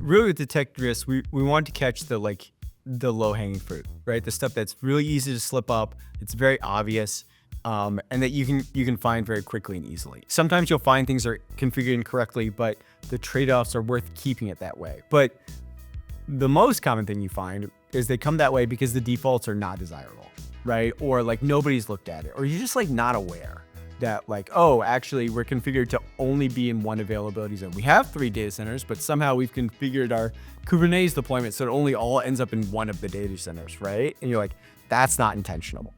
really with detect risk, we want to catch the low hanging fruit, right? The stuff that's really easy to slip up. It's very obvious. And that you can find very quickly and easily. Sometimes you'll find things are configured incorrectly, but the trade-offs are worth keeping it that way. But the most common thing you find is they come that way because the defaults are not desirable, right? Or like nobody's looked at it, or you're just like not aware that like, oh, actually we're configured to only be in one availability zone. We have 3 data centers, but somehow we've configured our Kubernetes deployment so it only all ends up in one of the data centers, right? And you're like, that's not intentional.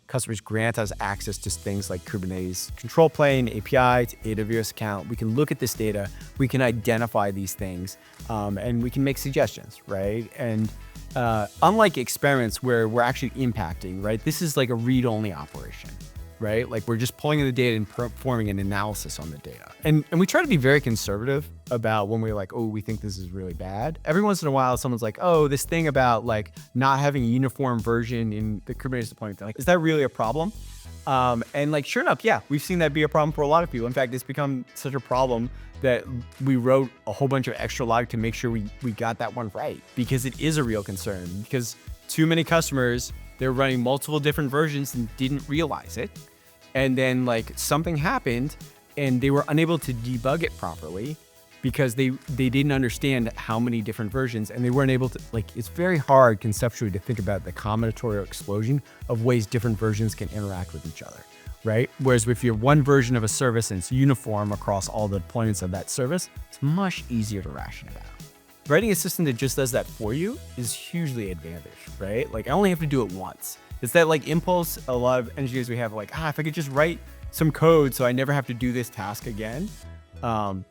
Customers grant us access to things like Kubernetes control plane, API, to AWS account. We can look at this data, we can identify these things, and we can make suggestions, right? And unlike experiments where we're actually impacting, right? This is like a read-only operation, right? Like we're just pulling in the data and performing an analysis on the data. And we try to be very conservative about when we're like, oh, we think this is really bad. Every once in a while, someone's like, oh, this thing about like not having a uniform version in the Kubernetes deployment, like, is that really a problem? And like, sure enough, yeah, we've seen that be a problem for a lot of people. In fact, it's become such a problem that we wrote a whole bunch of extra logic to make sure we got that one right, because it is a real concern. Because too many customers, they're running multiple different versions and didn't realize it. And then like something happened and they were unable to debug it properly because they didn't understand how many different versions, and they weren't able to, like, it's very hard conceptually to think about the combinatorial explosion of ways different versions can interact with each other, right? Whereas if you have one version of a service and it's uniform across all the deployments of that service, it's much easier to ration it out. Writing a system that just does that for you is hugely advantaged, right? Like I only have to do it once. It's that like impulse a lot of engineers we have, like, if I could just write some code so I never have to do this task again.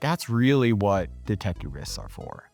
That's really what detected risks are for.